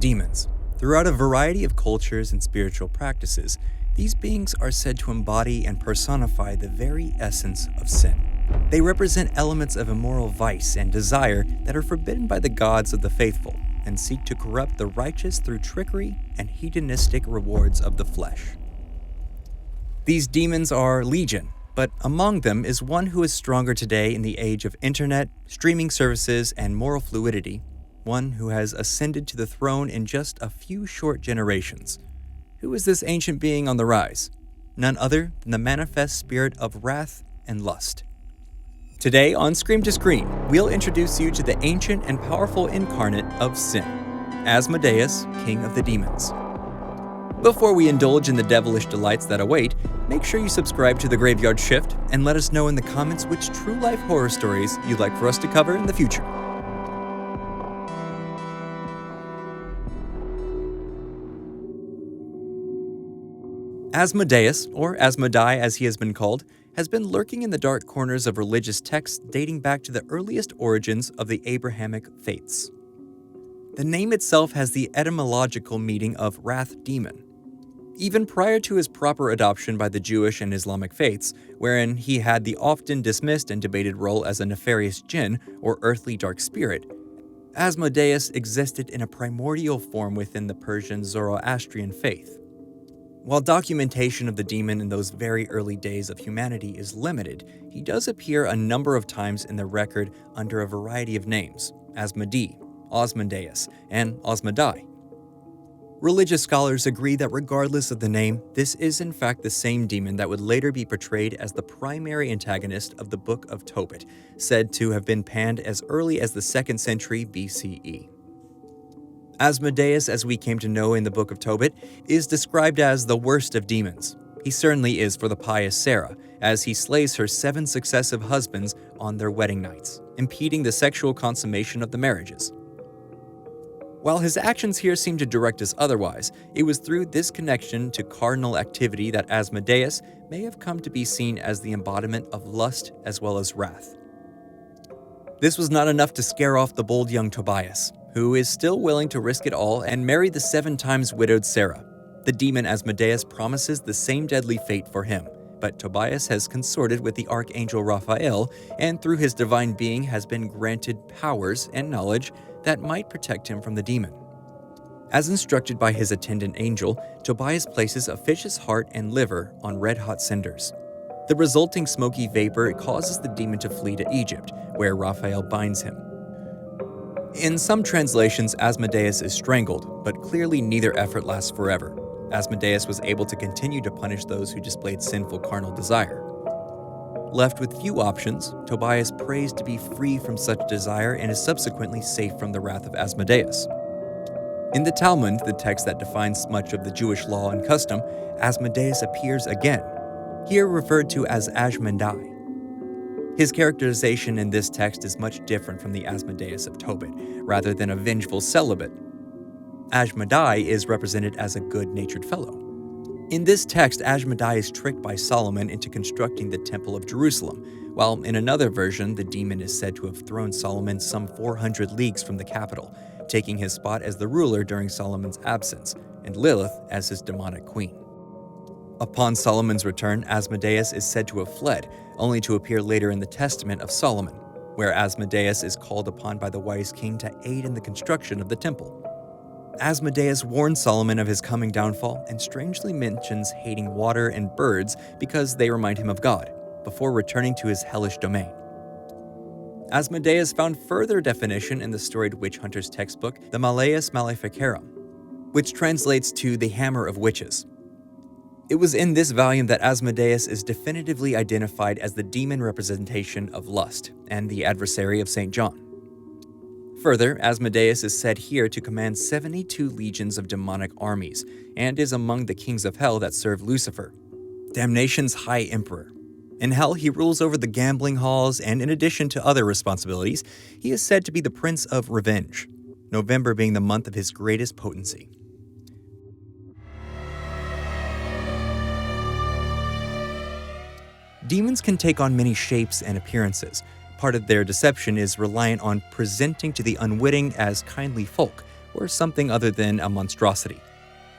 Demons. Throughout a variety of cultures and spiritual practices, these beings are said to embody and personify the very essence of sin. They represent elements of immoral vice and desire that are forbidden by the gods of the faithful and seek to corrupt the righteous through trickery and hedonistic rewards of the flesh. These demons are legion, but among them is one who is stronger today in the age of internet, streaming services, and moral fluidity, one who has ascended to the throne in just a few short generations. Who is this ancient being on the rise? None other than the manifest spirit of wrath and lust. Today on Scream to Screen, we'll introduce you to the ancient and powerful incarnate of sin, Asmodeus, king of the demons. Before we indulge in the devilish delights that await, make sure you subscribe to The Graveyard Shift and let us know in the comments which true-life horror stories you'd like for us to cover in the future. Asmodeus, or Asmodai as he has been called, has been lurking in the dark corners of religious texts dating back to the earliest origins of the Abrahamic faiths. The name itself has the etymological meaning of wrath demon. Even prior to his proper adoption by the Jewish and Islamic faiths, wherein he had the often dismissed and debated role as a nefarious jinn or earthly dark spirit, Asmodeus existed in a primordial form within the Persian Zoroastrian faith. While documentation of the demon in those very early days of humanity is limited, he does appear a number of times in the record under a variety of names: Asmodee, Asmodeus, and Asmodai. Religious scholars agree that regardless of the name, this is in fact the same demon that would later be portrayed as the primary antagonist of the Book of Tobit, said to have been panned as early as the 2nd century BCE. Asmodeus, as we came to know in the Book of Tobit, is described as the worst of demons. He certainly is for the pious Sarah, as he slays her 7 successive husbands on their wedding nights, impeding the sexual consummation of the marriages. While his actions here seem to direct us otherwise, it was through this connection to carnal activity that Asmodeus may have come to be seen as the embodiment of lust as well as wrath. This was not enough to scare off the bold young Tobias, who is still willing to risk it all and marry the 7 times widowed Sarah. The demon Asmodeus promises the same deadly fate for him, but Tobias has consorted with the archangel Raphael, and through his divine being has been granted powers and knowledge that might protect him from the demon. As instructed by his attendant angel, Tobias places a fish's heart and liver on red-hot cinders. The resulting smoky vapor causes the demon to flee to Egypt, where Raphael binds him. In some translations, Asmodeus is strangled, but clearly neither effort lasts forever. Asmodeus was able to continue to punish those who displayed sinful carnal desire. Left with few options, Tobias prays to be free from such desire and is subsequently safe from the wrath of Asmodeus. In the Talmud, the text that defines much of the Jewish law and custom, Asmodeus appears again, here referred to as Ashmedai. His characterization in this text is much different from the Asmodeus of Tobit, rather than a vengeful celibate. Ashmedai is represented as a good-natured fellow. In this text, Ashmedai is tricked by Solomon into constructing the Temple of Jerusalem, while in another version, the demon is said to have thrown Solomon some 400 leagues from the capital, taking his spot as the ruler during Solomon's absence, and Lilith as his demonic queen. Upon Solomon's return, Asmodeus is said to have fled, only to appear later in the Testament of Solomon, where Asmodeus is called upon by the wise king to aid in the construction of the temple. Asmodeus warns Solomon of his coming downfall and strangely mentions hating water and birds because they remind him of God, before returning to his hellish domain. Asmodeus found further definition in the storied witch hunter's textbook, the Malleus Maleficarum, which translates to the Hammer of Witches. It was in this volume that Asmodeus is definitively identified as the demon representation of lust and the adversary of St. John. Further, Asmodeus is said here to command 72 legions of demonic armies and is among the kings of hell that serve Lucifer, damnation's high emperor. In hell, he rules over the gambling halls, and in addition to other responsibilities, he is said to be the prince of revenge, November being the month of his greatest potency. Demons can take on many shapes and appearances. Part of their deception is reliant on presenting to the unwitting as kindly folk, or something other than a monstrosity.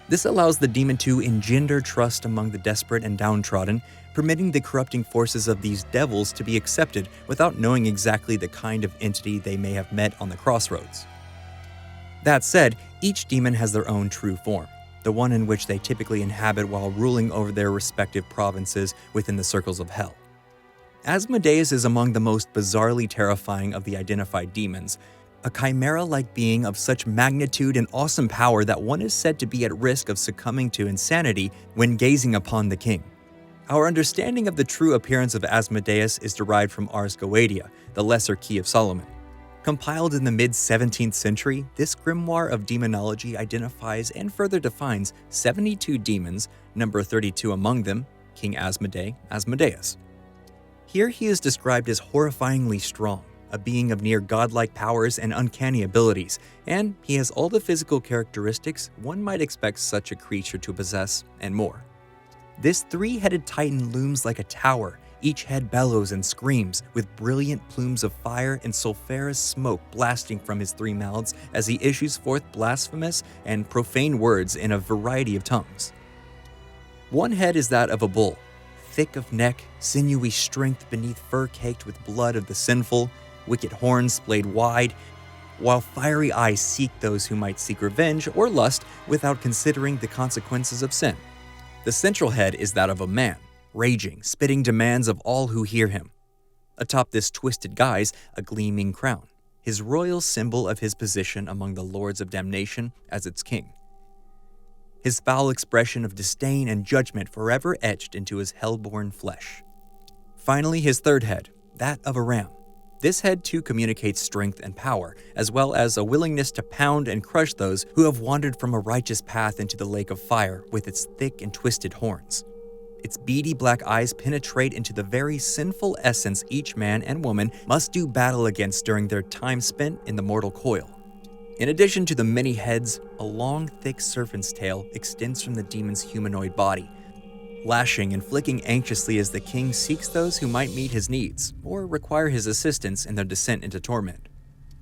This allows the demon to engender trust among the desperate and downtrodden, permitting the corrupting forces of these devils to be accepted without knowing exactly the kind of entity they may have met on the crossroads. That said, each demon has their own true form, the one in which they typically inhabit while ruling over their respective provinces within the circles of hell. Asmodeus is among the most bizarrely terrifying of the identified demons, a chimera-like being of such magnitude and awesome power that one is said to be at risk of succumbing to insanity when gazing upon the king. Our understanding of the true appearance of Asmodeus is derived from Ars Goetia, the Lesser Key of Solomon. Compiled in the mid-17th century, this grimoire of demonology identifies and further defines 72 demons, number 32 among them, King Asmodeus. Here he is described as horrifyingly strong, a being of near godlike powers and uncanny abilities, and he has all the physical characteristics one might expect such a creature to possess, and more. This three-headed titan looms like a tower. Each head bellows and screams, with brilliant plumes of fire and sulphurous smoke blasting from his three mouths as he issues forth blasphemous and profane words in a variety of tongues. One head is that of a bull, thick of neck, sinewy strength beneath fur caked with blood of the sinful, wicked horns splayed wide, while fiery eyes seek those who might seek revenge or lust without considering the consequences of sin. The central head is that of a man, raging, spitting demands of all who hear him. Atop this twisted guise, a gleaming crown, his royal symbol of his position among the lords of damnation as its king. His foul expression of disdain and judgment forever etched into his hell-born flesh. Finally, his third head, that of a ram. This head too communicates strength and power, as well as a willingness to pound and crush those who have wandered from a righteous path into the lake of fire with its thick and twisted horns. Its beady black eyes penetrate into the very sinful essence each man and woman must do battle against during their time spent in the mortal coil. In addition to the many heads, a long, thick serpent's tail extends from the demon's humanoid body, lashing and flicking anxiously as the king seeks those who might meet his needs or require his assistance in their descent into torment.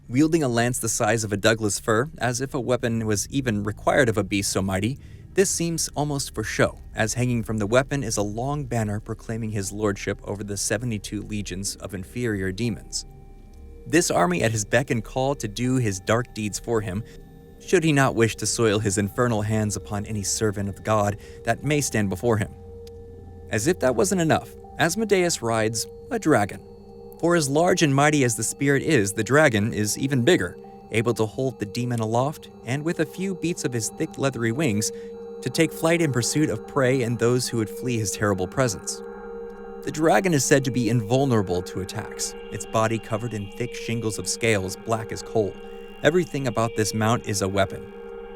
Wielding a lance the size of a Douglas fir, as if a weapon was even required of a beast so mighty, this seems almost for show, as hanging from the weapon is a long banner proclaiming his lordship over the 72 legions of inferior demons. This army at his beck and call to do his dark deeds for him, should he not wish to soil his infernal hands upon any servant of God that may stand before him. As if that wasn't enough, Asmodeus rides a dragon. For as large and mighty as the spirit is, the dragon is even bigger, able to hold the demon aloft, and with a few beats of his thick leathery wings, to take flight in pursuit of prey and those who would flee his terrible presence. The dragon is said to be invulnerable to attacks, its body covered in thick shingles of scales black as coal. Everything about this mount is a weapon.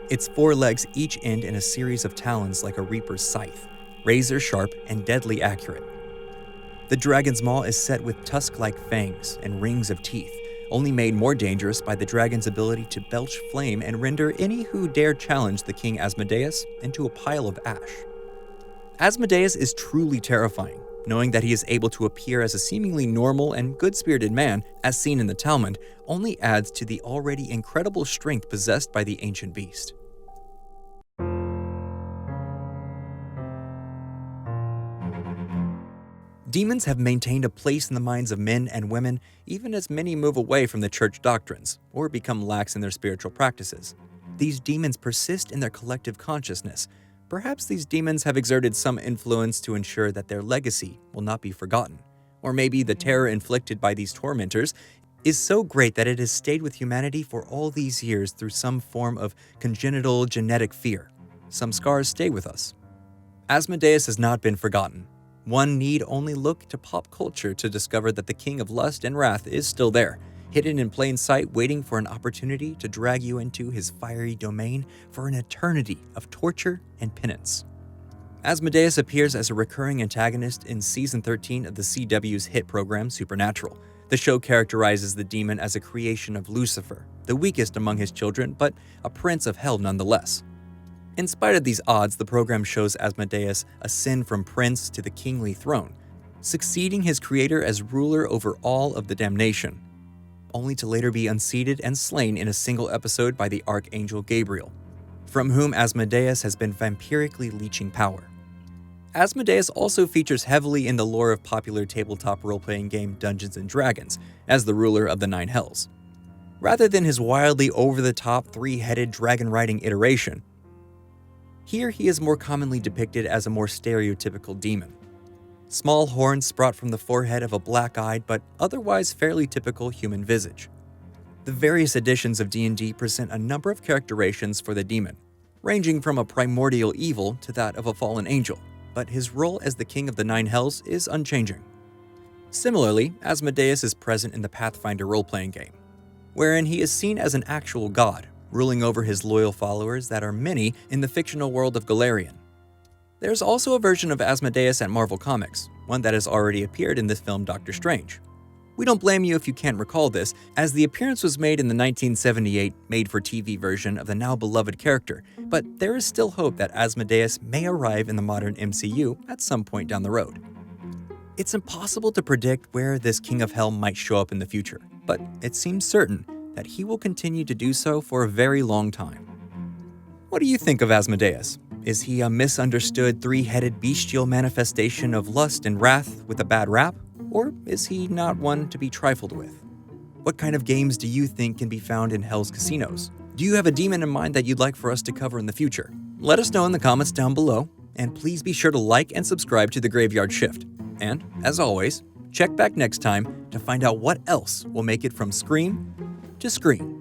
Its four legs each end in a series of talons like a reaper's scythe, razor sharp and deadly accurate. The dragon's maw is set with tusk-like fangs and rings of teeth, only made more dangerous by the dragon's ability to belch flame and render any who dare challenge the king Asmodeus into a pile of ash. Asmodeus is truly terrifying, knowing that he is able to appear as a seemingly normal and good-spirited man, as seen in the Talmud, only adds to the already incredible strength possessed by the ancient beast. Demons have maintained a place in the minds of men and women, even as many move away from the church doctrines or become lax in their spiritual practices. These demons persist in their collective consciousness. Perhaps these demons have exerted some influence to ensure that their legacy will not be forgotten. Or maybe the terror inflicted by these tormentors is so great that it has stayed with humanity for all these years through some form of congenital genetic fear. Some scars stay with us. Asmodeus has not been forgotten. One need only look to pop culture to discover that the king of lust and wrath is still there, hidden in plain sight, waiting for an opportunity to drag you into his fiery domain for an eternity of torture and penance. Asmodeus appears as a recurring antagonist in Season 13 of the CW's hit program Supernatural. The show characterizes the demon as a creation of Lucifer, the weakest among his children, but a prince of hell nonetheless. In spite of these odds, the program shows Asmodeus ascend from prince to the kingly throne, succeeding his creator as ruler over all of the damnation. only to later be unseated and slain in a single episode by the Archangel Gabriel, from whom Asmodeus has been vampirically leeching power. Asmodeus also features heavily in the lore of popular tabletop role-playing game Dungeons & Dragons as the ruler of the Nine Hells. Rather than his wildly over-the-top three-headed dragon-riding iteration, here he is more commonly depicted as a more stereotypical demon. Small horns sprout from the forehead of a black-eyed but otherwise fairly typical human visage. The various editions of D&D present a number of characterizations for the demon, ranging from a primordial evil to that of a fallen angel, but his role as the king of the Nine Hells is unchanging. Similarly, Asmodeus is present in the Pathfinder role-playing game, wherein he is seen as an actual god, ruling over his loyal followers that are many in the fictional world of Galarian. There's also a version of Asmodeus at Marvel Comics, one that has already appeared in the film Doctor Strange. We don't blame you if you can't recall this, as the appearance was made in the 1978 made-for-TV version of the now-beloved character, but there is still hope that Asmodeus may arrive in the modern MCU at some point down the road. It's impossible to predict where this King of Hell might show up in the future, but it seems certain that he will continue to do so for a very long time. What do you think of Asmodeus? Is he a misunderstood three-headed bestial manifestation of lust and wrath with a bad rap? Or is he not one to be trifled with? What kind of games do you think can be found in Hell's Casinos? Do you have a demon in mind that you'd like for us to cover in the future? Let us know in the comments down below, and please be sure to like and subscribe to The Graveyard Shift. And, as always, check back next time to find out what else will make it from Scream to Screen.